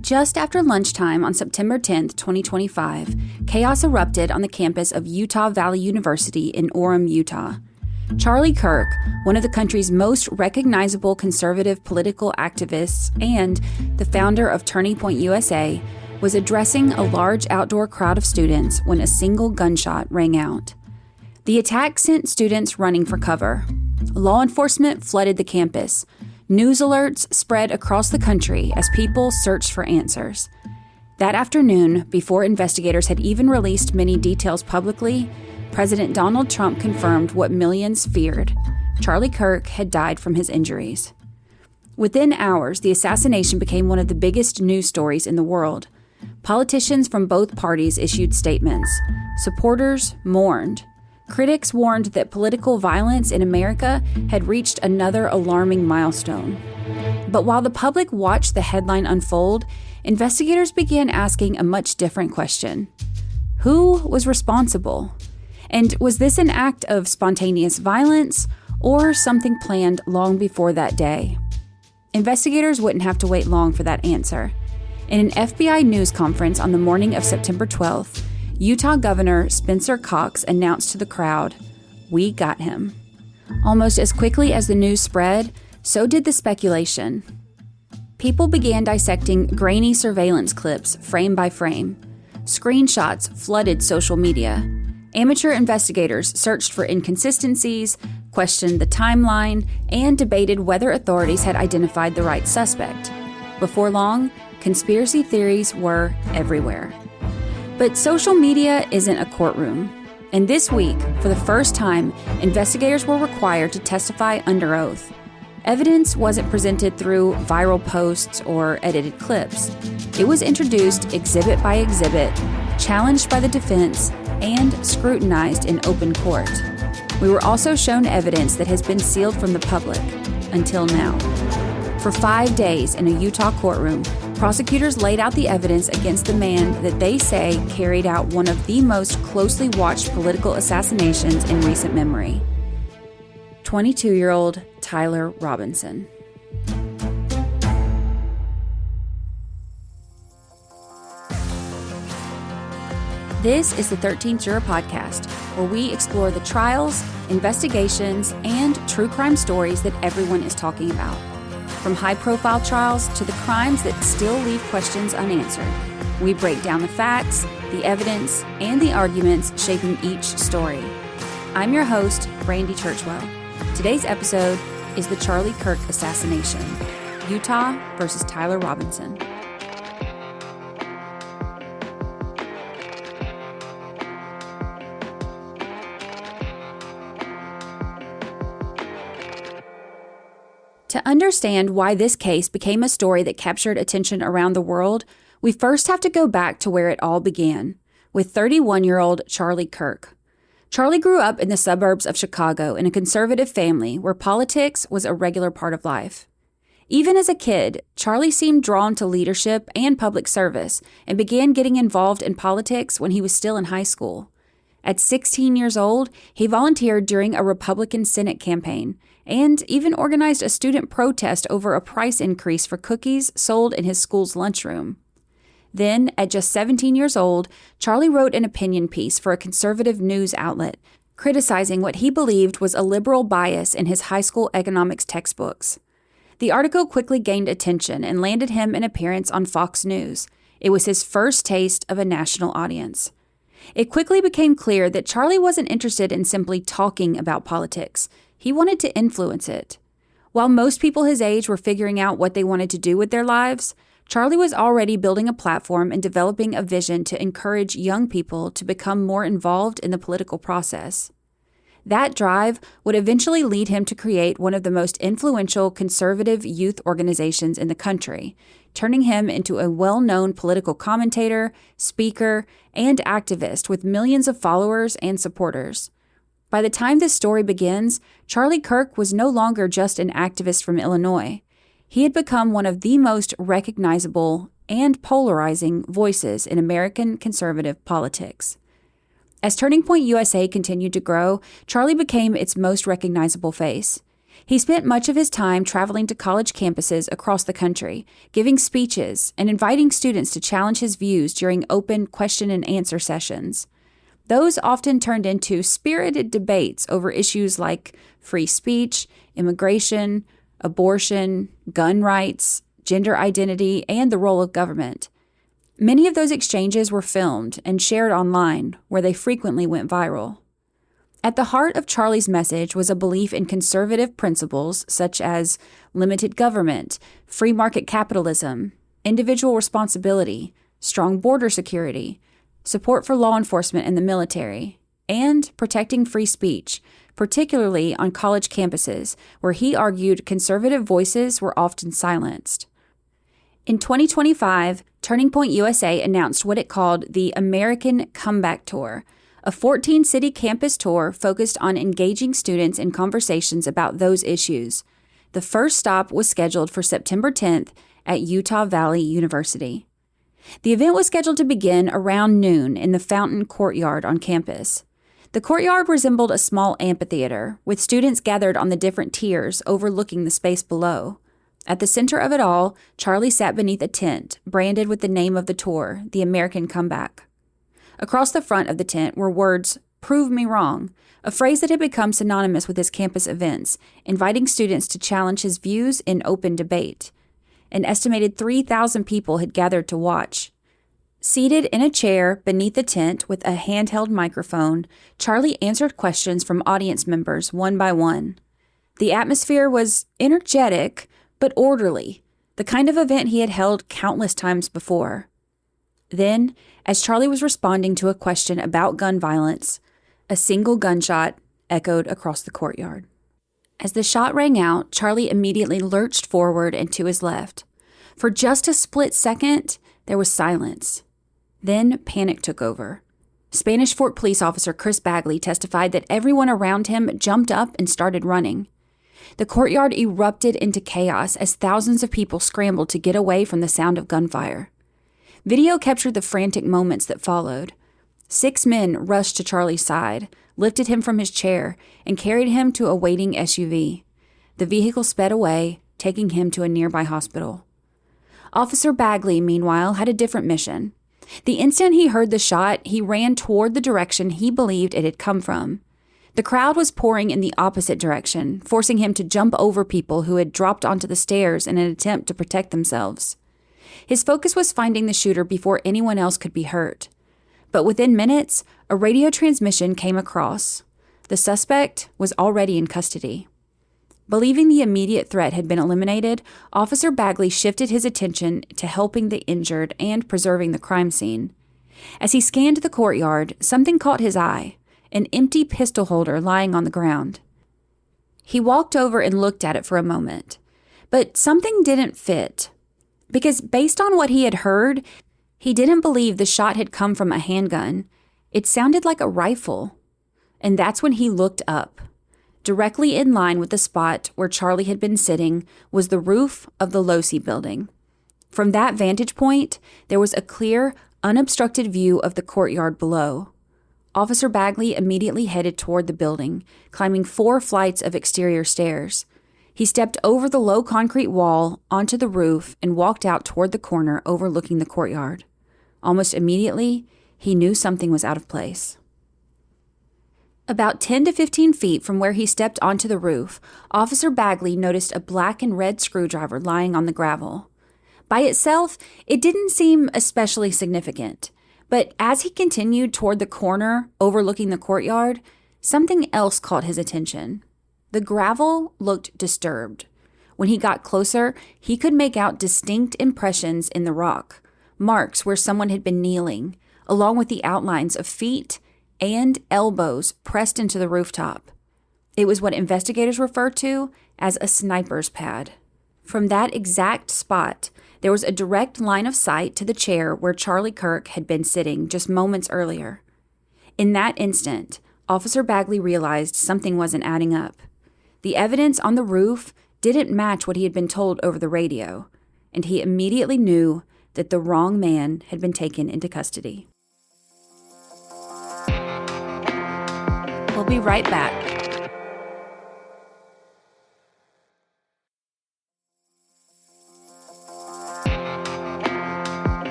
Just after lunchtime on September 10, 2025, chaos erupted on the campus of Utah Valley University in Orem, Utah. Charlie Kirk, one of the country's most recognizable conservative political activists and the founder of Turning Point USA, was addressing a large outdoor crowd of students when a single gunshot rang out. The attack sent students running for cover. Law enforcement flooded the campus. News alerts spread across the country as people searched for answers. That afternoon, before investigators had even released many details publicly, President Donald Trump confirmed what millions feared. Charlie Kirk had died from his injuries. Within hours, the assassination became one of the biggest news stories in the world. Politicians from both parties issued statements. Supporters mourned. Critics warned that political violence in America had reached another alarming milestone. But while the public watched the headline unfold, investigators began asking a much different question. Who was responsible? And was this an act of spontaneous violence or something planned long before that day? Investigators wouldn't have to wait long for that answer. In an FBI news conference on the morning of September 12th, Utah Governor Spencer Cox announced to the crowd, "We got him." Almost as quickly as the news spread, so did the speculation. People began dissecting grainy surveillance clips frame by frame. Screenshots flooded social media. Amateur investigators searched for inconsistencies, questioned the timeline, and debated whether authorities had identified the right suspect. Before long, conspiracy theories were everywhere. But social media isn't a courtroom. And this week, for the first time, investigators were required to testify under oath. Evidence wasn't presented through viral posts or edited clips. It was introduced exhibit by exhibit, challenged by the defense, and scrutinized in open court. We were also shown evidence that has been sealed from the public, until now. For 5 days in a Utah courtroom, prosecutors laid out the evidence against the man that they say carried out one of the most closely watched political assassinations in recent memory. 22-year-old Tyler Robinson. This is the 13th Juror Podcast, where we explore the trials, investigations, and true crime stories that everyone is talking about. From high-profile trials to the crimes that still leave questions unanswered, we break down the facts, the evidence, and the arguments shaping each story. I'm your host, Brandy Churchwell. Today's episode is the Charlie Kirk assassination, Utah versus Tyler Robinson. To understand why this case became a story that captured attention around the world, we first have to go back to where it all began, with 31-year-old Charlie Kirk. Charlie grew up in the suburbs of Chicago in a conservative family where politics was a regular part of life. Even as a kid, Charlie seemed drawn to leadership and public service and began getting involved in politics when he was still in high school. At 16 years old, he volunteered during a Republican Senate campaign and even organized a student protest over a price increase for cookies sold in his school's lunchroom. Then, at just 17 years old, Charlie wrote an opinion piece for a conservative news outlet, criticizing what he believed was a liberal bias in his high school economics textbooks. The article quickly gained attention and landed him an appearance on Fox News. It was his first taste of a national audience. It quickly became clear that Charlie wasn't interested in simply talking about politics. He wanted to influence it. While most people his age were figuring out what they wanted to do with their lives, Charlie was already building a platform and developing a vision to encourage young people to become more involved in the political process. That drive would eventually lead him to create one of the most influential conservative youth organizations in the country, turning him into a well-known political commentator, speaker, and activist with millions of followers and supporters. By the time this story begins, Charlie Kirk was no longer just an activist from Illinois. He had become one of the most recognizable and polarizing voices in American conservative politics. As Turning Point USA continued to grow, Charlie became its most recognizable face. He spent much of his time traveling to college campuses across the country, giving speeches and inviting students to challenge his views during open question and answer sessions. Those often turned into spirited debates over issues like free speech, immigration, abortion, gun rights, gender identity, and the role of government. Many of those exchanges were filmed and shared online, where they frequently went viral. At the heart of Charlie's message was a belief in conservative principles such as limited government, free market capitalism, individual responsibility, strong border security, support for law enforcement and the military, and protecting free speech, particularly on college campuses, where he argued conservative voices were often silenced. In 2025, Turning Point USA announced what it called the American Comeback Tour, a 14-city campus tour focused on engaging students in conversations about those issues. The first stop was scheduled for September 10th at Utah Valley University. The event was scheduled to begin around noon in the Fountain Courtyard on campus. The courtyard resembled a small amphitheater, with students gathered on the different tiers overlooking the space below. At the center of it all, Charlie sat beneath a tent, branded with the name of the tour, the American Comeback. Across the front of the tent were words, "Prove me wrong," a phrase that had become synonymous with his campus events, inviting students to challenge his views in open debate. An estimated 3,000 people had gathered to watch. Seated in a chair beneath the tent with a handheld microphone, Charlie answered questions from audience members one by one. The atmosphere was energetic, but orderly, the kind of event he had held countless times before. Then, as Charlie was responding to a question about gun violence, a single gunshot echoed across the courtyard. As the shot rang out, Charlie immediately lurched forward and to his left. For just a split second, there was silence. Then panic took over. Spanish Fort police officer Chris Bagley testified that everyone around him jumped up and started running. The courtyard erupted into chaos as thousands of people scrambled to get away from the sound of gunfire. Video captured the frantic moments that followed. 6 men rushed to Charlie's side, lifted him from his chair, and carried him to a waiting SUV. The vehicle sped away, taking him to a nearby hospital. Officer Bagley, meanwhile, had a different mission. The instant he heard the shot, he ran toward the direction he believed it had come from. The crowd was pouring in the opposite direction, forcing him to jump over people who had dropped onto the stairs in an attempt to protect themselves. His focus was finding the shooter before anyone else could be hurt. But within minutes, a radio transmission came across. The suspect was already in custody. Believing the immediate threat had been eliminated, Officer Bagley shifted his attention to helping the injured and preserving the crime scene. As he scanned the courtyard, something caught his eye, an empty pistol holder lying on the ground. He walked over and looked at it for a moment, but something didn't fit. Because based on what he had heard, he didn't believe the shot had come from a handgun. It sounded like a rifle. And that's when he looked up. Directly in line with the spot where Charlie had been sitting was the roof of the Losi building. From that vantage point, there was a clear, unobstructed view of the courtyard below. Officer Bagley immediately headed toward the building, climbing 4 flights of exterior stairs. He stepped over the low concrete wall onto the roof and walked out toward the corner overlooking the courtyard. Almost immediately, he knew something was out of place. About 10 to 15 feet from where he stepped onto the roof, Officer Bagley noticed a black and red screwdriver lying on the gravel. By itself, it didn't seem especially significant, but as he continued toward the corner overlooking the courtyard, something else caught his attention. The gravel looked disturbed. When he got closer, he could make out distinct impressions in the rock, marks where someone had been kneeling, along with the outlines of feet and elbows pressed into the rooftop. It was what investigators refer to as a sniper's pad. From that exact spot, there was a direct line of sight to the chair where Charlie Kirk had been sitting just moments earlier. In that instant, Officer Bagley realized something wasn't adding up. The evidence on the roof didn't match what he had been told over the radio, and he immediately knew that the wrong man had been taken into custody. We'll be right back.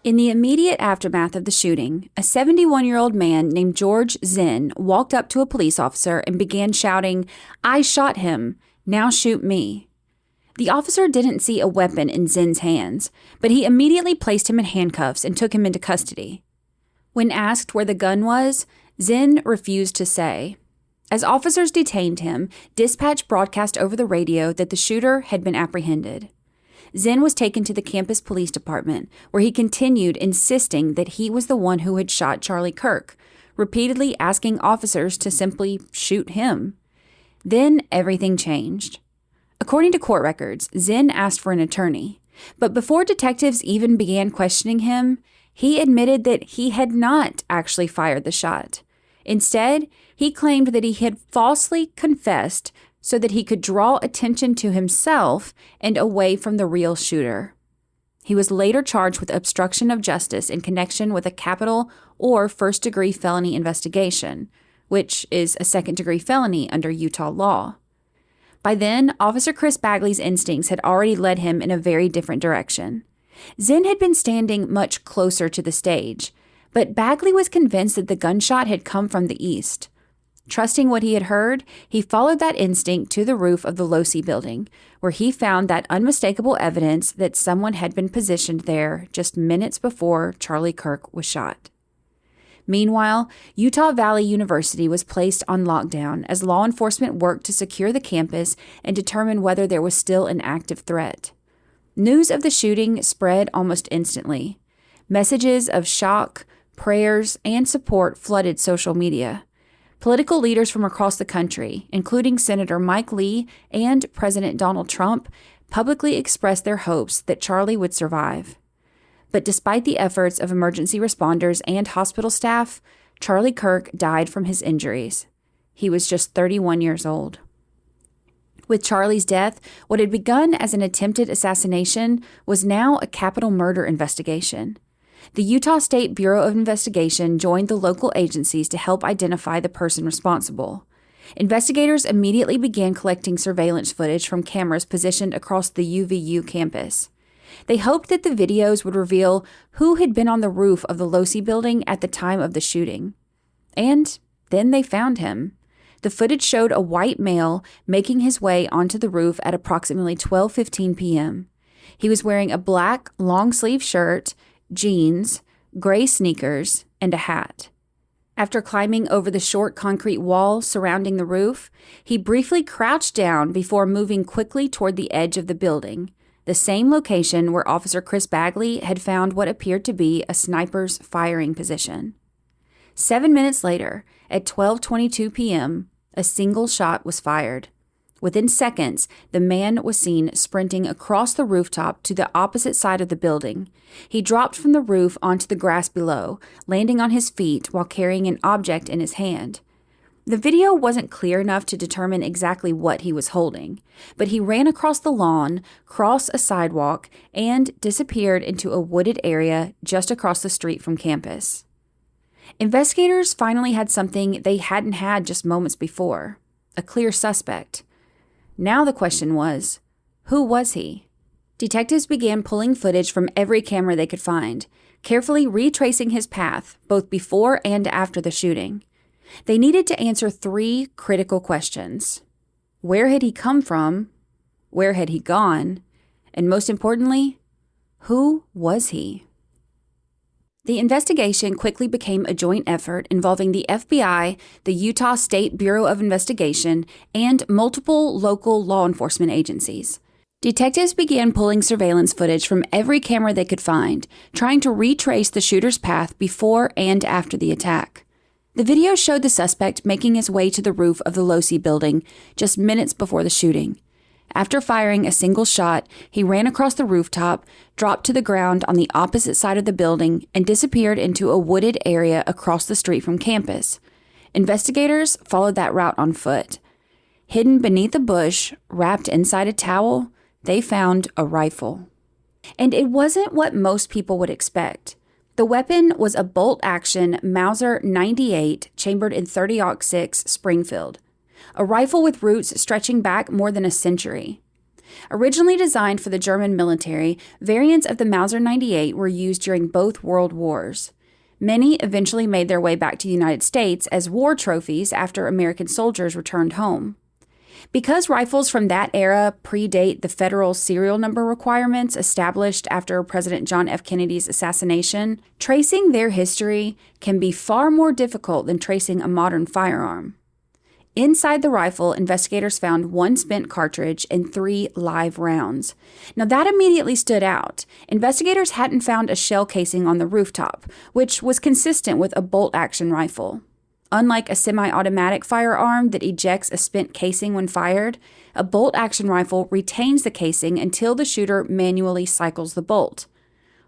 In the immediate aftermath of the shooting, a 71-year-old man named George Zinn walked up to a police officer and began shouting, "I shot him. Now shoot me." The officer didn't see a weapon in Zinn's hands, but he immediately placed him in handcuffs and took him into custody. When asked where the gun was, Zinn refused to say. As officers detained him, dispatch broadcast over the radio that the shooter had been apprehended. Zinn was taken to the campus police department, where he continued insisting that he was the one who had shot Charlie Kirk, repeatedly asking officers to simply shoot him. Then everything changed. According to court records, Zinn asked for an attorney, but before detectives even began questioning him, he admitted that he had not actually fired the shot. Instead, he claimed that he had falsely confessed so that he could draw attention to himself and away from the real shooter. He was later charged with obstruction of justice in connection with a capital or first-degree felony investigation, which is a second-degree felony under Utah law. By then, Officer Chris Bagley's instincts had already led him in a very different direction. Zinn had been standing much closer to the stage, but Bagley was convinced that the gunshot had come from the east. Trusting what he had heard, he followed that instinct to the roof of the Losi building, where he found that unmistakable evidence that someone had been positioned there just minutes before Charlie Kirk was shot. Meanwhile, Utah Valley University was placed on lockdown as law enforcement worked to secure the campus and determine whether there was still an active threat. News of the shooting spread almost instantly. Messages of shock, prayers, and support flooded social media. Political leaders from across the country, including Senator Mike Lee and President Donald Trump, publicly expressed their hopes that Charlie would survive. But despite the efforts of emergency responders and hospital staff, Charlie Kirk died from his injuries. He was just 31 years old. With Charlie's death, what had begun as an attempted assassination was now a capital murder investigation. The Utah State Bureau of Investigation joined the local agencies to help identify the person responsible. Investigators immediately began collecting surveillance footage from cameras positioned across the UVU campus. They hoped that the videos would reveal who had been on the roof of the Losi building at the time of the shooting. And then they found him. The footage showed a white male making his way onto the roof at approximately 12:15 p.m. He was wearing a black long-sleeve shirt, jeans, gray sneakers, and a hat. After climbing over the short concrete wall surrounding the roof, he briefly crouched down before moving quickly toward the edge of the building, the same location where Officer Chris Bagley had found what appeared to be a sniper's firing position. 7 minutes later, at 12:22 p.m., a single shot was fired. Within seconds, the man was seen sprinting across the rooftop to the opposite side of the building. He dropped from the roof onto the grass below, landing on his feet while carrying an object in his hand. The video wasn't clear enough to determine exactly what he was holding, but he ran across the lawn, crossed a sidewalk, and disappeared into a wooded area just across the street from campus. Investigators finally had something they hadn't had just moments before: a clear suspect. Now the question was, who was he? Detectives began pulling footage from every camera they could find, carefully retracing his path both before and after the shooting. They needed to answer 3 critical questions. Where had he come from? Where had he gone? And most importantly, who was he? The investigation quickly became a joint effort involving the FBI, the Utah State Bureau of Investigation, and multiple local law enforcement agencies. Detectives began pulling surveillance footage from every camera they could find, trying to retrace the shooter's path before and after the attack. The video showed the suspect making his way to the roof of the Losi building just minutes before the shooting. After firing a single shot, he ran across the rooftop, dropped to the ground on the opposite side of the building, and disappeared into a wooded area across the street from campus. Investigators followed that route on foot. Hidden beneath a bush, wrapped inside a towel, they found a rifle. And it wasn't what most people would expect. The weapon was a bolt-action Mauser 98 chambered in .30-06 Springfield, a rifle with roots stretching back more than a century. Originally designed for the German military, variants of the Mauser 98 were used during both World Wars. Many eventually made their way back to the United States as war trophies after American soldiers returned home. Because rifles from that era predate the federal serial number requirements established after President John F. Kennedy's assassination, tracing their history can be far more difficult than tracing a modern firearm. Inside the rifle, investigators found 1 spent cartridge and 3 live rounds. Now that immediately stood out. Investigators hadn't found a shell casing on the rooftop, which was consistent with a bolt-action rifle. Unlike a semi-automatic firearm that ejects a spent casing when fired, a bolt-action rifle retains the casing until the shooter manually cycles the bolt.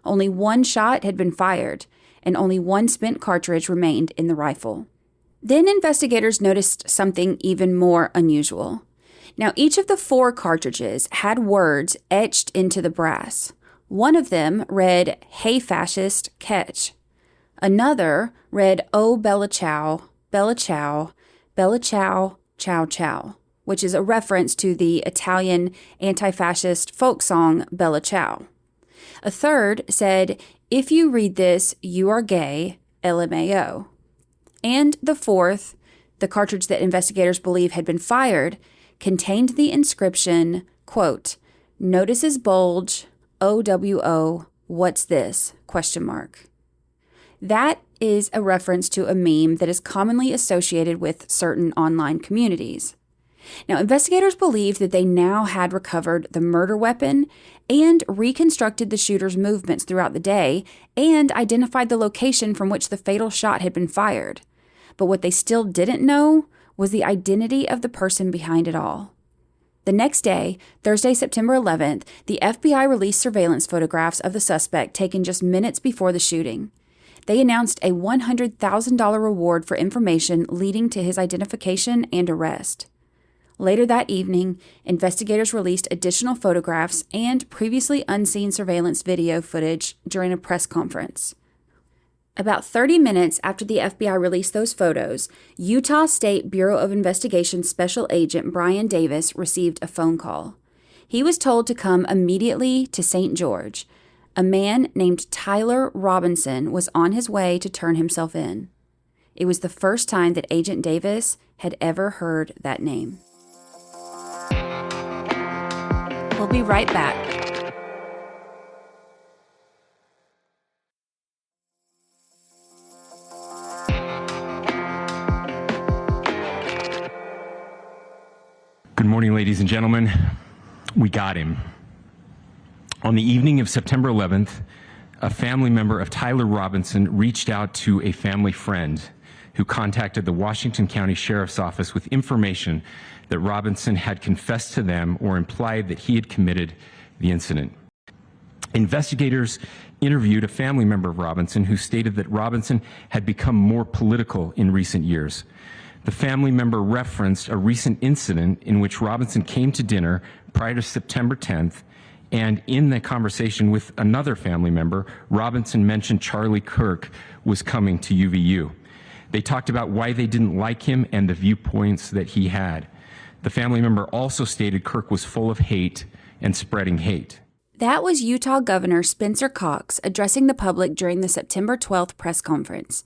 Only 1 shot had been fired, and only 1 spent cartridge remained in the rifle. Then investigators noticed something even more unusual. Now, each of the 4 cartridges had words etched into the brass. One of them read, "Hey fascist, catch." Another read, "Oh Bella Ciao, Bella Ciao, Bella Ciao, Ciao Ciao," which is a reference to the Italian anti-fascist folk song Bella Ciao. A third said, "If you read this, you are gay, LMAO." And the fourth, the cartridge that investigators believe had been fired, contained the inscription, quote, "Notices bulge, OWO, what's this?" ? That is a reference to a meme that is commonly associated with certain online communities. Now, investigators believe that they now had recovered the murder weapon and reconstructed the shooter's movements throughout the day and identified the location from which the fatal shot had been fired. But what they still didn't know was the identity of the person behind it all. The next day, Thursday, September 11th, the FBI released surveillance photographs of the suspect taken just minutes before the shooting. They announced a $100,000 reward for information leading to his identification and arrest. Later that evening, investigators released additional photographs and previously unseen surveillance video footage during a press conference. About 30 minutes after the FBI released those photos, Utah State Bureau of Investigation Special Agent Brian Davis received a phone call. He was told to come immediately to St. George. A man named Tyler Robinson was on his way to turn himself in. It was the first time that Agent Davis had ever heard that name. We'll be right back. Good morning, ladies and gentlemen. We got him. On the evening of September 11th, a family member of Tyler Robinson reached out to a family friend who contacted the Washington County Sheriff's Office with information that Robinson had confessed to them or implied that he had committed the incident. Investigators interviewed a family member of Robinson who stated that Robinson had become more political in recent years. The family member referenced a recent incident in which Robinson came to dinner prior to September 10th, and in the conversation with another family member, Robinson mentioned Charlie Kirk was coming to UVU. They talked about why they didn't like him and the viewpoints that he had. The family member also stated Kirk was full of hate and spreading hate. That was Utah Governor Spencer Cox addressing the public during the September 12th press conference.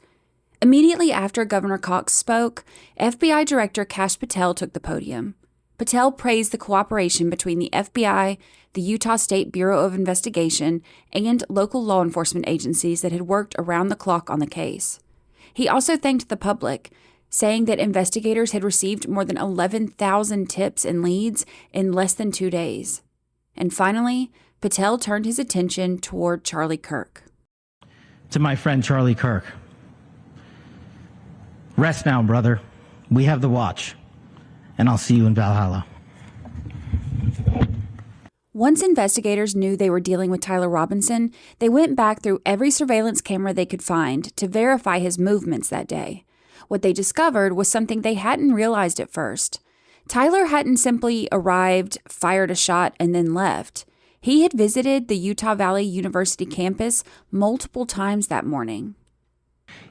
Immediately after Governor Cox spoke, FBI Director Kash Patel took the podium. Patel praised the cooperation between the FBI, the Utah State Bureau of Investigation, and local law enforcement agencies that had worked around the clock on the case. He also thanked the public, saying that investigators had received more than 11,000 tips and leads in less than 2 days. And finally, Patel turned his attention toward Charlie Kirk. To my friend Charlie Kirk, rest now, brother. We have the watch, and I'll see you in Valhalla. Once investigators knew they were dealing with Tyler Robinson, they went back through every surveillance camera they could find to verify his movements that day. What they discovered was something they hadn't realized at first. Tyler hadn't simply arrived, fired a shot, and then left. He had visited the Utah Valley University campus multiple times that morning.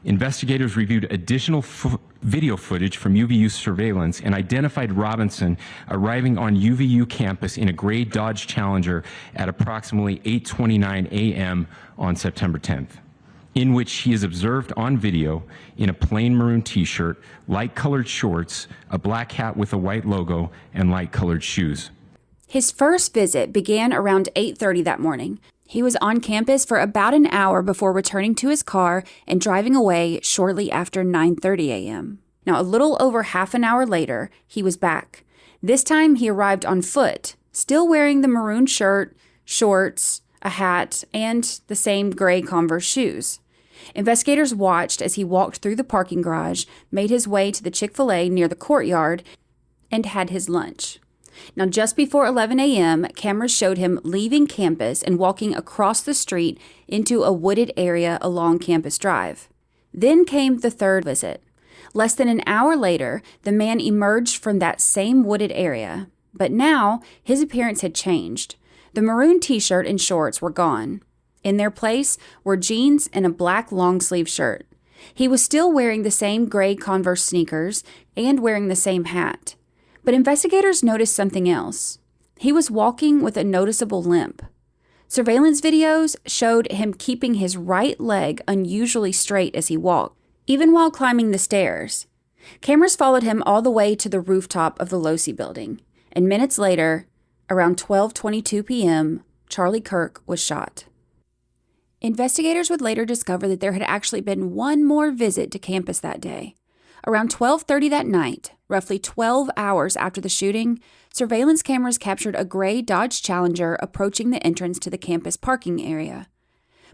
Investigators reviewed additional video footage from UVU surveillance and identified Robinson arriving on UVU campus in a gray Dodge Challenger at approximately 8:29 a.m. on September 10th, in which he is observed on video in a plain maroon t-shirt, light-colored shorts, a black hat with a white logo, and light-colored shoes. His first visit began around 8:30 that morning. He was on campus for about an hour before returning to his car and driving away shortly after 9:30 a.m. Now, a little over half an hour later, he was back. This time, he arrived on foot, still wearing the maroon shirt, shorts, a hat, and the same gray Converse shoes. Investigators watched as he walked through the parking garage, made his way to the Chick-fil-A near the courtyard, and had his lunch. Now, just before 11 a.m., cameras showed him leaving campus and walking across the street into a wooded area along Campus Drive. Then came the third visit. Less than an hour later, the man emerged from that same wooded area. But now, his appearance had changed. The maroon t-shirt and shorts were gone. In their place were jeans and a black long-sleeve shirt. He was still wearing the same gray Converse sneakers and wearing the same hat. But investigators noticed something else. He was walking with a noticeable limp. Surveillance videos showed him keeping his right leg unusually straight as he walked, even while climbing the stairs. Cameras followed him all the way to the rooftop of the Losi building, and minutes later, around 12:22 p.m., Charlie Kirk was shot. Investigators would later discover that there had actually been one more visit to campus that day. Around 12:30 that night, roughly 12 hours after the shooting, surveillance cameras captured a gray Dodge Challenger approaching the entrance to the campus parking area.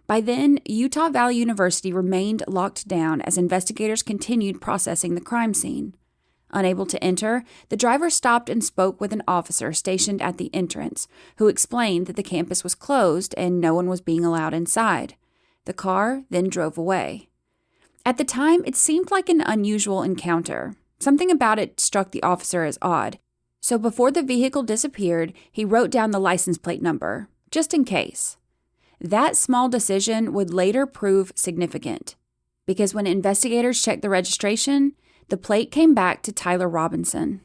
By then, Utah Valley University remained locked down as investigators continued processing the crime scene. Unable to enter, the driver stopped and spoke with an officer stationed at the entrance, who explained that the campus was closed and no one was being allowed inside. The car then drove away. At the time, it seemed like an unusual encounter. Something about it struck the officer as odd. So before the vehicle disappeared, he wrote down the license plate number, just in case. That small decision would later prove significant, because when investigators checked the registration, the plate came back to Tyler Robinson.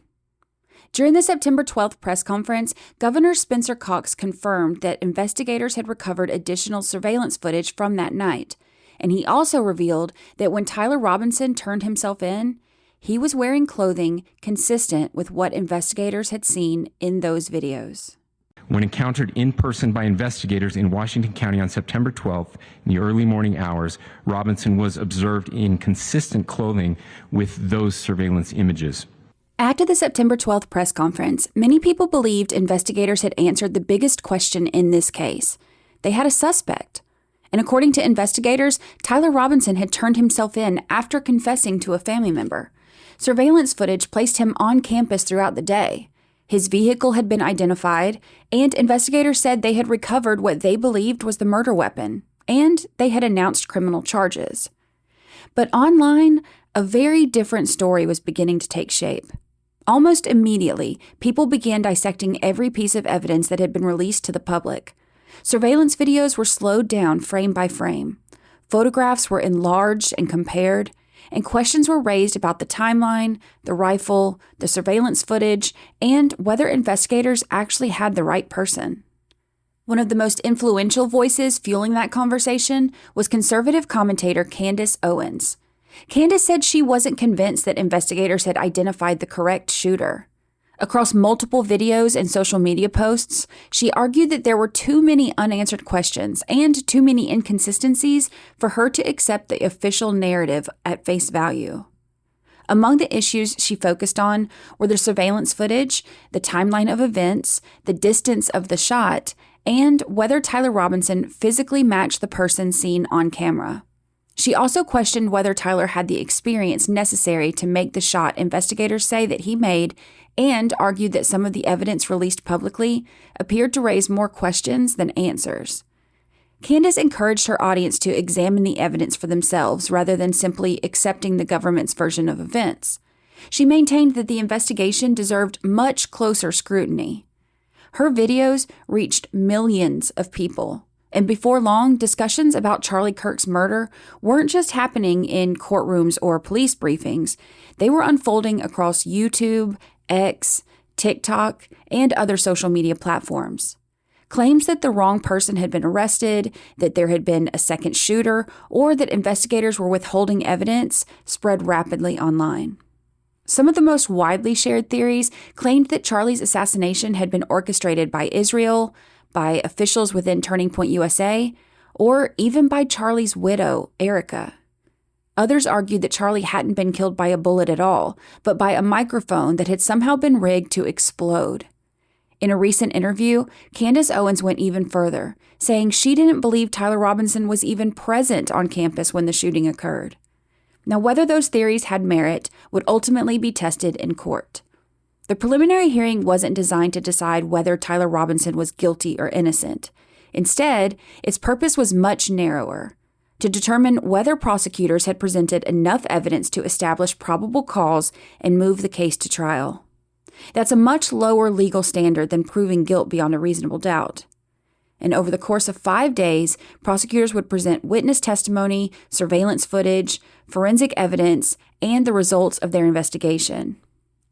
During the September 12th press conference, Governor Spencer Cox confirmed that investigators had recovered additional surveillance footage from that night. And he also revealed that when Tyler Robinson turned himself in, he was wearing clothing consistent with what investigators had seen in those videos. When encountered in person by investigators in Washington County on September 12th in the early morning hours, Robinson was observed in consistent clothing with those surveillance images. After the September 12th press conference, many people believed investigators had answered the biggest question in this case. They had a suspect. And according to investigators, Tyler Robinson had turned himself in after confessing to a family member. Surveillance footage placed him on campus throughout the day. His vehicle had been identified, and investigators said they had recovered what they believed was the murder weapon, and they had announced criminal charges. But online, a very different story was beginning to take shape. Almost immediately, people began dissecting every piece of evidence that had been released to the public. Surveillance videos were slowed down frame by frame. Photographs were enlarged and compared, and questions were raised about the timeline, the rifle, the surveillance footage, and whether investigators actually had the right person. One of the most influential voices fueling that conversation was conservative commentator Candace Owens. Candace said she wasn't convinced that investigators had identified the correct shooter. Across multiple videos and social media posts, she argued that there were too many unanswered questions and too many inconsistencies for her to accept the official narrative at face value. Among the issues she focused on were the surveillance footage, the timeline of events, the distance of the shot, and whether Tyler Robinson physically matched the person seen on camera. She also questioned whether Tyler had the experience necessary to make the shot investigators say that he made, and argued that some of the evidence released publicly appeared to raise more questions than answers. Candace encouraged her audience to examine the evidence for themselves rather than simply accepting the government's version of events. She maintained that the investigation deserved much closer scrutiny. Her videos reached millions of people, And before long, discussions about Charlie Kirk's murder weren't just happening in courtrooms or police briefings. They were unfolding across YouTube, X, TikTok, and other social media platforms. Claims that the wrong person had been arrested, that there had been a second shooter, or that investigators were withholding evidence spread rapidly online. Some of the most widely shared theories claimed that Charlie's assassination had been orchestrated by Israel, by officials within Turning Point USA, or even by Charlie's widow, Erica. Others argued that Charlie hadn't been killed by a bullet at all, but by a microphone that had somehow been rigged to explode. In a recent interview, Candace Owens went even further, saying she didn't believe Tyler Robinson was even present on campus when the shooting occurred. Now, whether those theories had merit would ultimately be tested in court. The preliminary hearing wasn't designed to decide whether Tyler Robinson was guilty or innocent. Instead, its purpose was much narrower, to determine whether prosecutors had presented enough evidence to establish probable cause and move the case to trial. That's a much lower legal standard than proving guilt beyond a reasonable doubt. And over the course of 5 days, prosecutors would present witness testimony, surveillance footage, forensic evidence, and the results of their investigation.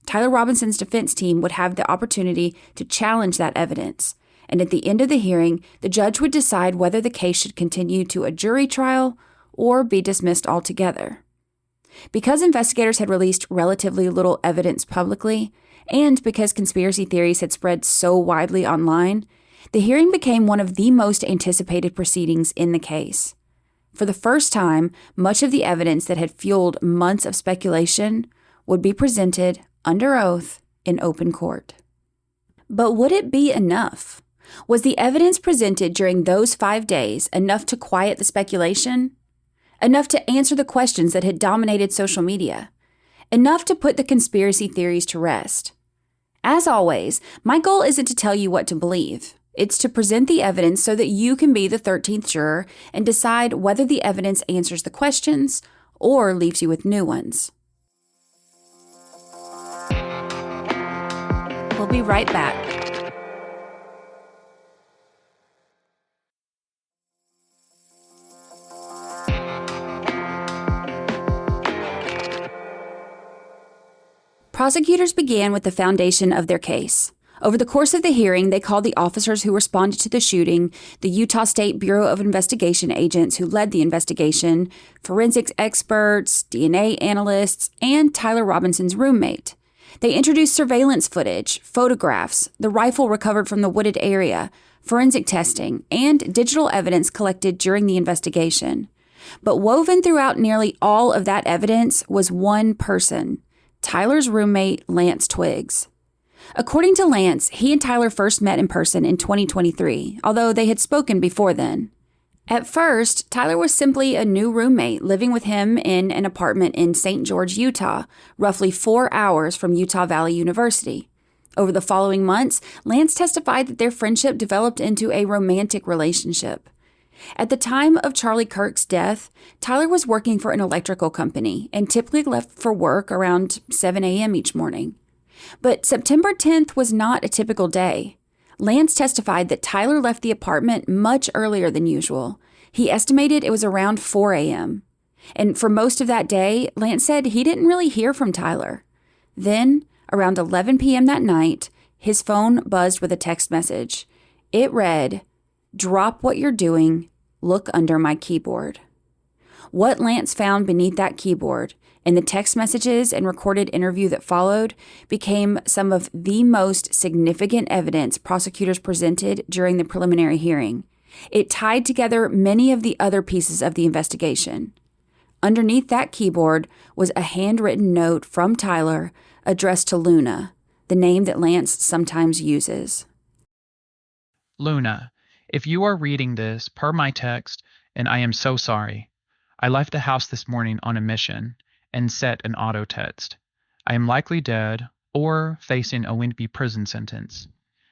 Tyler Robinson's defense team would have the opportunity to challenge that evidence. And at the end of the hearing, the judge would decide whether the case should continue to a jury trial or be dismissed altogether. Because investigators had released relatively little evidence publicly, and because conspiracy theories had spread so widely online, the hearing became one of the most anticipated proceedings in the case. For the first time, much of the evidence that had fueled months of speculation would be presented under oath in open court. But would it be enough? Was the evidence presented during those 5 days enough to quiet the speculation? Enough to answer the questions that had dominated social media? Enough to put the conspiracy theories to rest? As always, my goal isn't to tell you what to believe. It's to present the evidence so that you can be the 13th juror and decide whether the evidence answers the questions or leaves you with new ones. We'll be right back. Prosecutors began with the foundation of their case. Over the course of the hearing, they called the officers who responded to the shooting, the Utah State Bureau of Investigation agents who led the investigation, forensics experts, DNA analysts, and Tyler Robinson's roommate. They introduced surveillance footage, photographs, the rifle recovered from the wooded area, forensic testing, and digital evidence collected during the investigation. But woven throughout nearly all of that evidence was one person, Tyler's roommate, Lance Twiggs. According to Lance, he and Tyler first met in person in 2023, although they had spoken before then. At first, Tyler was simply a new roommate living with him in an apartment in St. George, Utah, roughly 4 hours from Utah Valley University. Over the following months, Lance testified that their friendship developed into a romantic relationship. At the time of Charlie Kirk's death, Tyler was working for an electrical company and typically left for work around 7 a.m. each morning. But September 10th was not a typical day. Lance testified that Tyler left the apartment much earlier than usual. He estimated it was around 4 a.m. And for most of that day, Lance said he didn't really hear from Tyler. Then, around 11 p.m. that night, his phone buzzed with a text message. It read, "Drop what you're doing. Look under my keyboard." What Lance found beneath that keyboard, and the text messages and recorded interview that followed, became some of the most significant evidence prosecutors presented during the preliminary hearing. It tied together many of the other pieces of the investigation. Underneath that keyboard was a handwritten note from Tyler addressed to Luna, the name that Lance sometimes uses. Luna, if you are reading this per my text, and I am so sorry. I left the house this morning on a mission and set an auto text. I am likely dead or facing a lengthy prison sentence.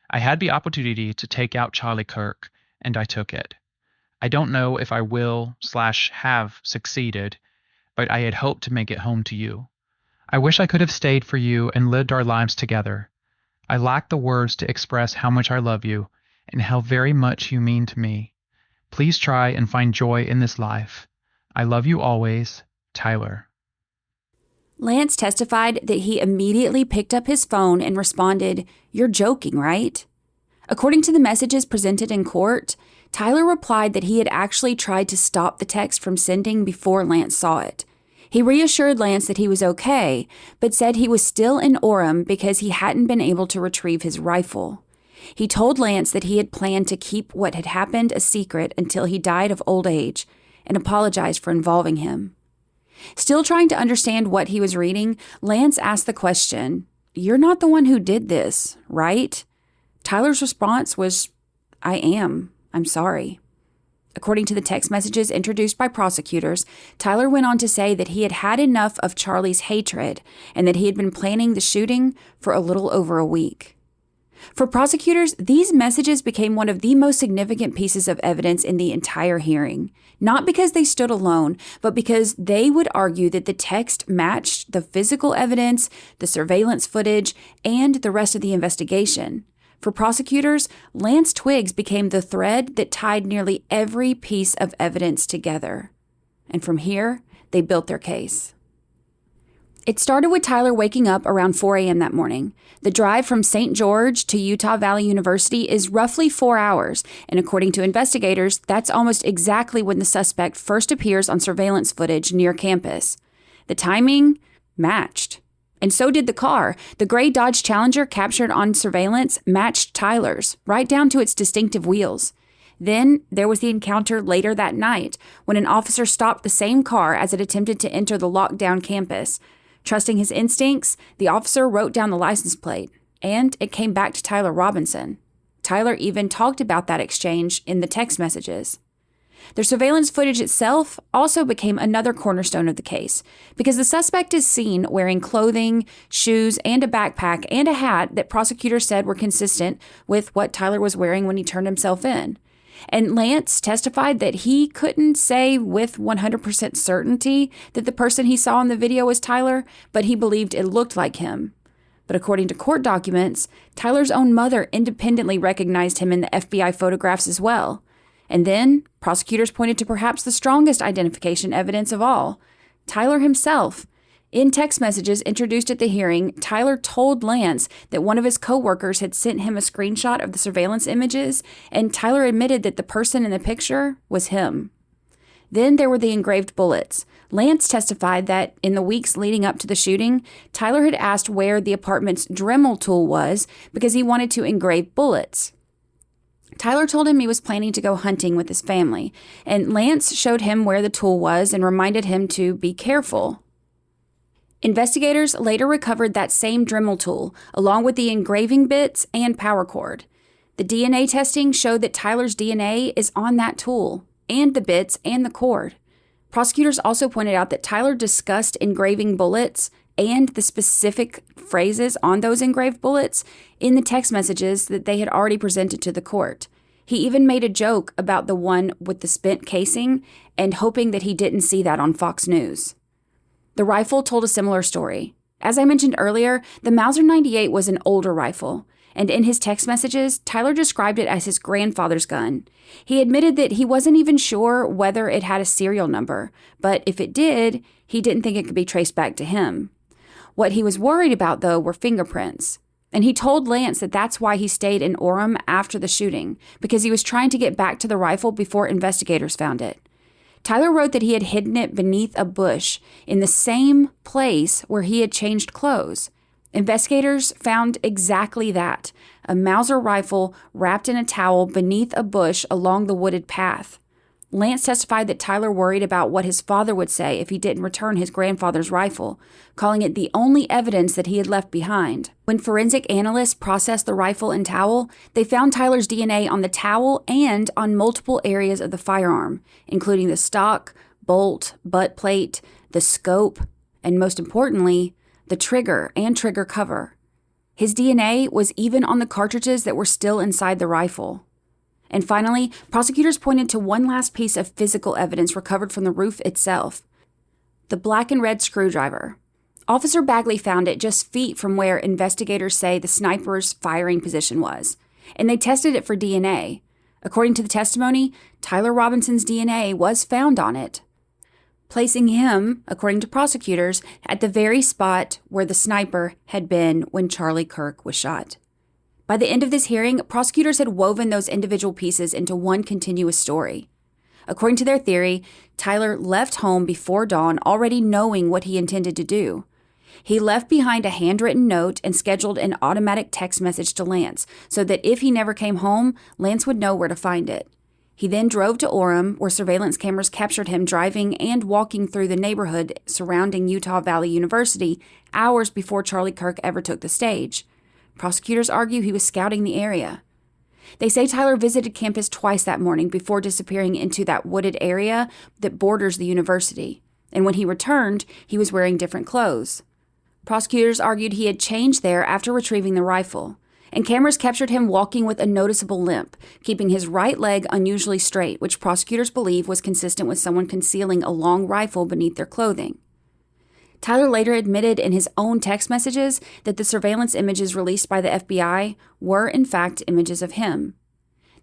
I had the opportunity to take out Charlie Kirk, and I took it. I don't know if I will/have succeeded, but I had hoped to make it home to you. I wish I could have stayed for you and lived our lives together. I lack the words to express how much I love you and how very much you mean to me. Please try and find joy in this life. I love you always, Tyler. Lance testified that he immediately picked up his phone and responded, "You're joking, right?" According to the messages presented in court, Tyler replied that he had actually tried to stop the text from sending before Lance saw it. He reassured Lance that he was okay, but said he was still in Orem because he hadn't been able to retrieve his rifle. He told Lance that he had planned to keep what had happened a secret until he died of old age and apologized for involving him. Still trying to understand what he was reading, Lance asked the question, "You're not the one who did this, right?" Tyler's response was, "I am. I'm sorry." According to the text messages introduced by prosecutors, Tyler went on to say that he had had enough of Charlie's hatred and that he had been planning the shooting for a little over a week. For prosecutors, these messages became one of the most significant pieces of evidence in the entire hearing, not because they stood alone, but because they would argue that the text matched the physical evidence, the surveillance footage, and the rest of the investigation. For prosecutors, Lance Twiggs became the thread that tied nearly every piece of evidence together. And from here, they built their case. It started with Tyler waking up around 4 a.m. that morning. The drive from St. George to Utah Valley University is roughly 4 hours, and according to investigators, that's almost exactly when the suspect first appears on surveillance footage near campus. The timing matched. And so did the car. The gray Dodge Challenger captured on surveillance matched Tyler's, right down to its distinctive wheels. Then there was the encounter later that night when an officer stopped the same car as it attempted to enter the locked-down campus. Trusting his instincts, the officer wrote down the license plate, and it came back to Tyler Robinson. Tyler even talked about that exchange in the text messages. The surveillance footage itself also became another cornerstone of the case, because the suspect is seen wearing clothing, shoes, and a backpack and a hat that prosecutors said were consistent with what Tyler was wearing when he turned himself in. And Lance testified that he couldn't say with 100% certainty that the person he saw in the video was Tyler, but he believed it looked like him. But according to court documents, Tyler's own mother independently recognized him in the FBI photographs as well. And then prosecutors pointed to perhaps the strongest identification evidence of all, Tyler himself. In text messages introduced at the hearing, Tyler told Lance that one of his coworkers had sent him a screenshot of the surveillance images, and Tyler admitted that the person in the picture was him. Then there were the engraved bullets. Lance testified that in the weeks leading up to the shooting, Tyler had asked where the apartment's Dremel tool was because he wanted to engrave bullets. Tyler told him he was planning to go hunting with his family, and Lance showed him where the tool was and reminded him to be careful. Investigators later recovered that same Dremel tool, along with the engraving bits and power cord. The DNA testing showed that Tyler's DNA is on that tool, and the bits and the cord. Prosecutors also pointed out that Tyler discussed engraving bullets and the specific phrases on those engraved bullets in the text messages that they had already presented to the court. He even made a joke about the one with the spent casing and hoping that he didn't see that on Fox News. The rifle told a similar story. As I mentioned earlier, the Mauser 98 was an older rifle, and in his text messages, Tyler described it as his grandfather's gun. He admitted that he wasn't even sure whether it had a serial number, but if it did, he didn't think it could be traced back to him. What he was worried about, though, were fingerprints. And he told Lance that that's why he stayed in Orem after the shooting, because he was trying to get back to the rifle before investigators found it. Tyler wrote that he had hidden it beneath a bush in the same place where he had changed clothes. Investigators found exactly that, a Mauser rifle wrapped in a towel beneath a bush along the wooded path. Lance testified that Tyler worried about what his father would say if he didn't return his grandfather's rifle, calling it the only evidence that he had left behind. When forensic analysts processed the rifle and towel, they found Tyler's DNA on the towel and on multiple areas of the firearm, including the stock, bolt, butt plate, the scope, and most importantly, the trigger and trigger cover. His DNA was even on the cartridges that were still inside the rifle. And finally, prosecutors pointed to one last piece of physical evidence recovered from the roof itself, the black and red screwdriver. Officer Bagley found it just feet from where investigators say the sniper's firing position was, and they tested it for DNA. According to the testimony, Tyler Robinson's DNA was found on it, placing him, according to prosecutors, at the very spot where the sniper had been when Charlie Kirk was shot. By the end of this hearing, prosecutors had woven those individual pieces into one continuous story. According to their theory, Tyler left home before dawn already knowing what he intended to do. He left behind a handwritten note and scheduled an automatic text message to Lance so that if he never came home, Lance would know where to find it. He then drove to Orem, where surveillance cameras captured him driving and walking through the neighborhood surrounding Utah Valley University hours before Charlie Kirk ever took the stage. Prosecutors argue he was scouting the area. They say Tyler visited campus twice that morning before disappearing into that wooded area that borders the university. And when he returned, he was wearing different clothes. Prosecutors argued he had changed there after retrieving the rifle. And cameras captured him walking with a noticeable limp, keeping his right leg unusually straight, which prosecutors believe was consistent with someone concealing a long rifle beneath their clothing. Tyler later admitted in his own text messages that the surveillance images released by the FBI were, in fact, images of him.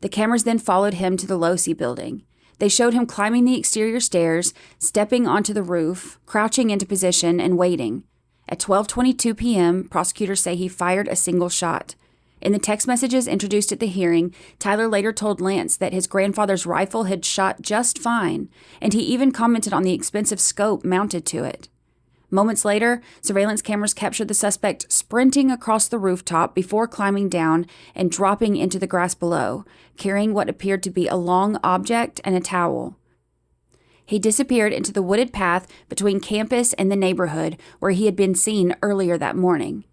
The cameras then followed him to the Losi building. They showed him climbing the exterior stairs, stepping onto the roof, crouching into position, and waiting. At 12:22 p.m., prosecutors say he fired a single shot. In the text messages introduced at the hearing, Tyler later told Lance that his grandfather's rifle had shot just fine, and he even commented on the expensive scope mounted to it. Moments later, surveillance cameras captured the suspect sprinting across the rooftop before climbing down and dropping into the grass below, carrying what appeared to be a long object and a towel. He disappeared into the wooded path between campus and the neighborhood where he had been seen earlier that morning.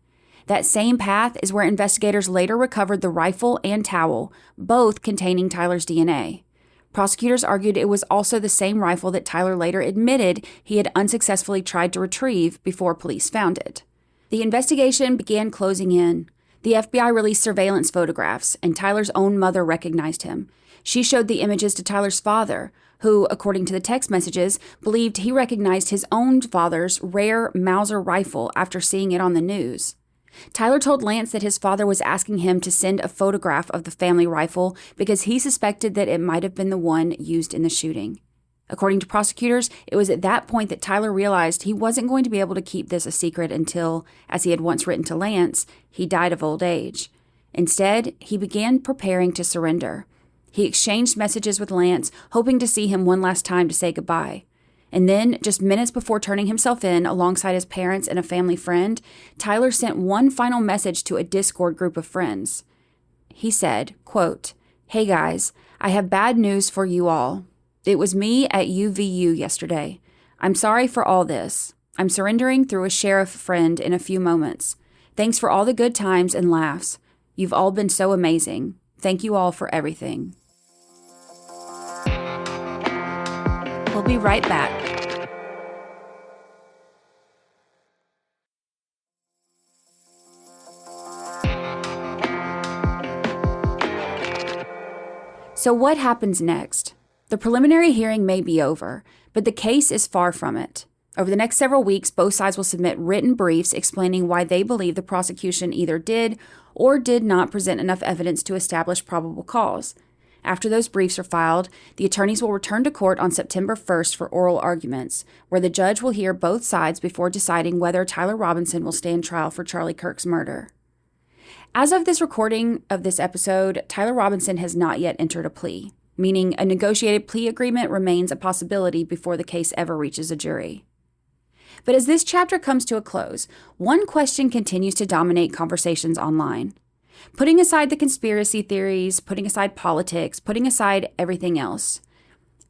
That same path is where investigators later recovered the rifle and towel, both containing Tyler's DNA. Prosecutors argued it was also the same rifle that Tyler later admitted he had unsuccessfully tried to retrieve before police found it. The investigation began closing in. The FBI released surveillance photographs, and Tyler's own mother recognized him. She showed the images to Tyler's father, who, according to the text messages, believed he recognized his own father's rare Mauser rifle after seeing it on the news. Tyler told Lance that his father was asking him to send a photograph of the family rifle because he suspected that it might have been the one used in the shooting. According to prosecutors, it was at that point that Tyler realized he wasn't going to be able to keep this a secret until, as he had once written to Lance, he died of old age. Instead, he began preparing to surrender. He exchanged messages with Lance, hoping to see him one last time to say goodbye. And then, just minutes before turning himself in alongside his parents and a family friend, Tyler sent one final message to a Discord group of friends. He said, quote, "Hey guys, I have bad news for you all. It was me at UVU yesterday. I'm sorry for all this. I'm surrendering through a sheriff friend in a few moments. Thanks for all the good times and laughs. You've all been so amazing. Thank you all for everything." We'll be right back. So what happens next? The preliminary hearing may be over, but the case is far from it. Over the next several weeks, both sides will submit written briefs explaining why they believe the prosecution either did or did not present enough evidence to establish probable cause. After those briefs are filed, the attorneys will return to court on September 1st for oral arguments, where the judge will hear both sides before deciding whether Tyler Robinson will stand trial for Charlie Kirk's murder. As of this recording of this episode, Tyler Robinson has not yet entered a plea, meaning a negotiated plea agreement remains a possibility before the case ever reaches a jury. But as this chapter comes to a close, one question continues to dominate conversations online. Putting aside the conspiracy theories, putting aside politics, putting aside everything else,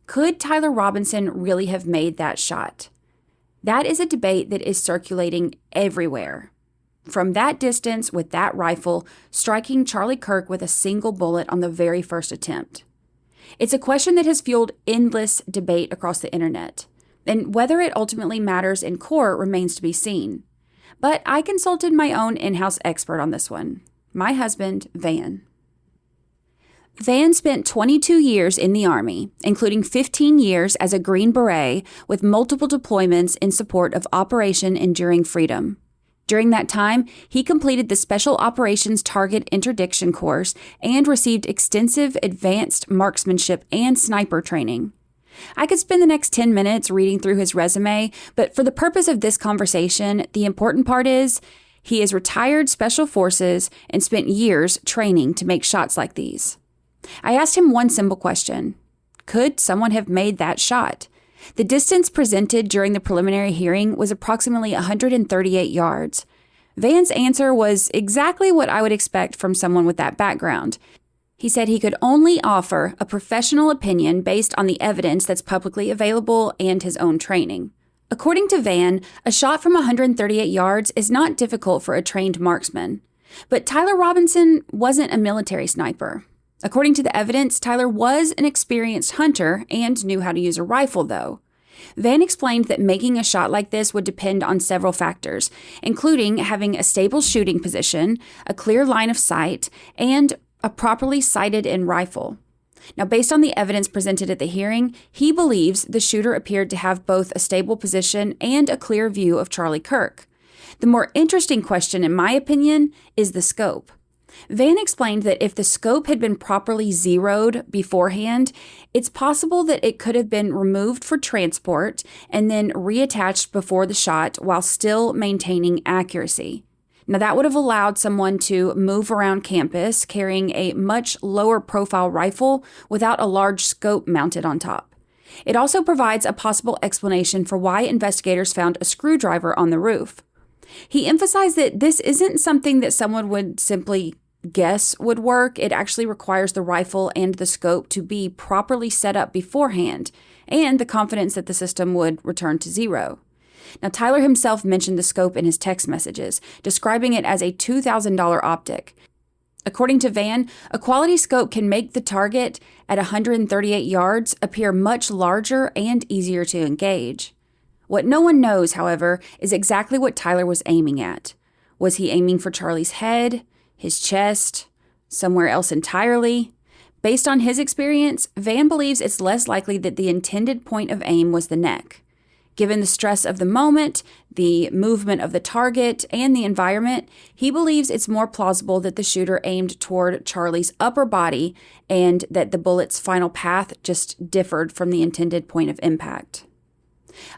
could Tyler Robinson really have made that shot? That is a debate that is circulating everywhere. From that distance with that rifle, striking Charlie Kirk with a single bullet on the very first attempt. It's a question that has fueled endless debate across the internet, and whether it ultimately matters in court remains to be seen. But I consulted my own in-house expert on this one. My husband, Van. Van spent 22 years in the Army, including 15 years as a Green Beret with multiple deployments in support of Operation Enduring Freedom. During that time, he completed the Special Operations Target Interdiction course and received extensive advanced marksmanship and sniper training. I could spend the next 10 minutes reading through his resume, but for the purpose of this conversation, the important part is he is retired Special Forces and spent years training to make shots like these. I asked him one simple question. Could someone have made that shot? The distance presented during the preliminary hearing was approximately 138 yards. Van's answer was exactly what I would expect from someone with that background. He said he could only offer a professional opinion based on the evidence that's publicly available and his own training. According to Van, a shot from 138 yards is not difficult for a trained marksman. But Tyler Robinson wasn't a military sniper. According to the evidence, Tyler was an experienced hunter and knew how to use a rifle, though. Van explained that making a shot like this would depend on several factors, including having a stable shooting position, a clear line of sight, and a properly sighted-in rifle. Now, based on the evidence presented at the hearing, he believes the shooter appeared to have both a stable position and a clear view of Charlie Kirk. The more interesting question, in my opinion, is the scope. Van explained that if the scope had been properly zeroed beforehand, it's possible that it could have been removed for transport and then reattached before the shot while still maintaining accuracy. Now, that would have allowed someone to move around campus carrying a much lower profile rifle without a large scope mounted on top. It also provides a possible explanation for why investigators found a screwdriver on the roof. He emphasized that this isn't something that someone would simply guess would work. It actually requires the rifle and the scope to be properly set up beforehand and the confidence that the system would return to zero. Now, Tyler himself mentioned the scope in his text messages, describing it as a $2,000 optic. According to Van, a quality scope can make the target at 138 yards appear much larger and easier to engage. What no one knows, however, is exactly what Tyler was aiming at. Was he aiming for Charlie's head, his chest, somewhere else entirely? Based on his experience, Van believes it's less likely that the intended point of aim was the neck. Given the stress of the moment, the movement of the target, and the environment, he believes it's more plausible that the shooter aimed toward Charlie's upper body and that the bullet's final path just differed from the intended point of impact.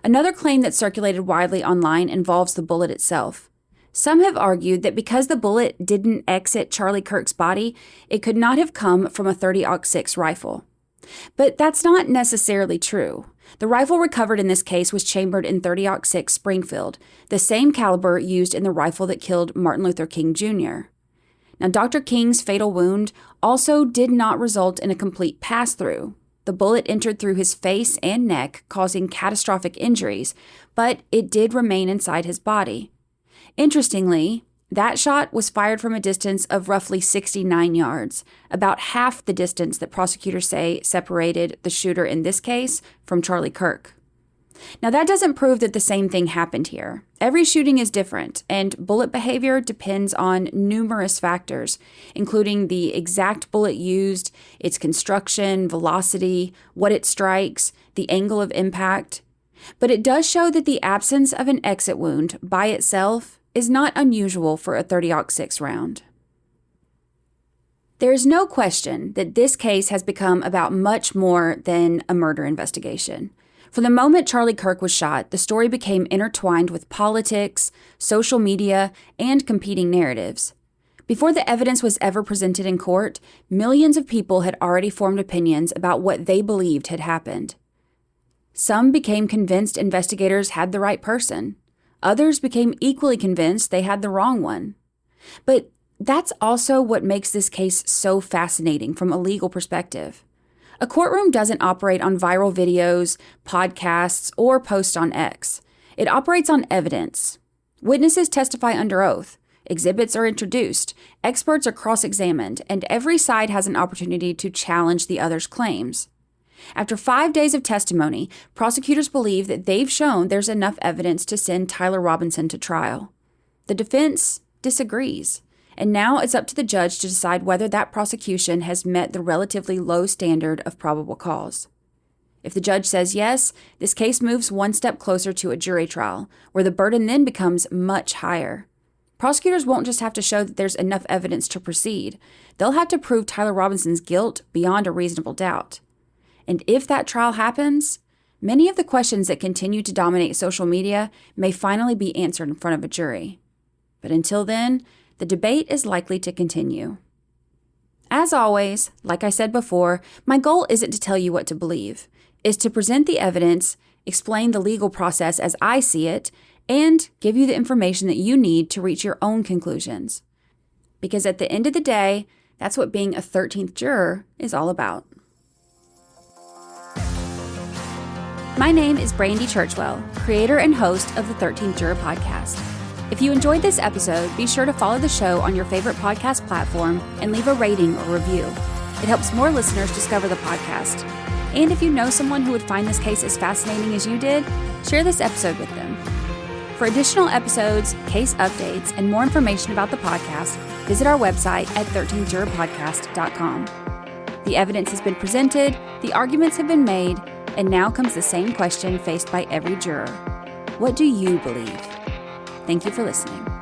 Another claim that circulated widely online involves the bullet itself. Some have argued that because the bullet didn't exit Charlie Kirk's body, it could not have come from a .30-06 rifle. But that's not necessarily true. The rifle recovered in this case was chambered in .30-06 Springfield, the same caliber used in the rifle that killed Martin Luther King Jr. Now, Dr. King's fatal wound also did not result in a complete pass-through. The bullet entered through his face and neck, causing catastrophic injuries, but it did remain inside his body. Interestingly, that shot was fired from a distance of roughly 69 yards, about half the distance that prosecutors say separated the shooter in this case from Charlie Kirk. Now, that doesn't prove that the same thing happened here. Every shooting is different, and bullet behavior depends on numerous factors, including the exact bullet used, its construction, velocity, what it strikes, the angle of impact. But it does show that the absence of an exit wound by itself is not unusual for a .30-06 round. There is no question that this case has become about much more than a murder investigation. From the moment Charlie Kirk was shot, the story became intertwined with politics, social media, and competing narratives. Before the evidence was ever presented in court, millions of people had already formed opinions about what they believed had happened. Some became convinced investigators had the right person. Others became equally convinced they had the wrong one. But that's also what makes this case so fascinating from a legal perspective. A courtroom doesn't operate on viral videos, podcasts, or posts on X. It operates on evidence. Witnesses testify under oath. Exhibits are introduced. Experts are cross-examined, and every side has an opportunity to challenge the other's claims. After 5 days of testimony, prosecutors believe that they've shown there's enough evidence to send Tyler Robinson to trial. The defense disagrees, and now it's up to the judge to decide whether that prosecution has met the relatively low standard of probable cause. If the judge says yes, this case moves one step closer to a jury trial, where the burden then becomes much higher. Prosecutors won't just have to show that there's enough evidence to proceed. They'll have to prove Tyler Robinson's guilt beyond a reasonable doubt. And if that trial happens, many of the questions that continue to dominate social media may finally be answered in front of a jury. But until then, the debate is likely to continue. As always, like I said before, my goal isn't to tell you what to believe. It's to present the evidence, explain the legal process as I see it, and give you the information that you need to reach your own conclusions. Because at the end of the day, that's what being a 13th juror is all about. My name is Brandy Churchwell, creator and host of the 13th Juror Podcast. If you enjoyed this episode, be sure to follow the show on your favorite podcast platform and leave a rating or review. It helps more listeners discover the podcast. And if you know someone who would find this case as fascinating as you did, share this episode with them. For additional episodes, case updates, and more information about the podcast, visit our website at 13thjurorpodcast.com. The evidence has been presented, the arguments have been made, and now comes the same question faced by every juror. What do you believe? Thank you for listening.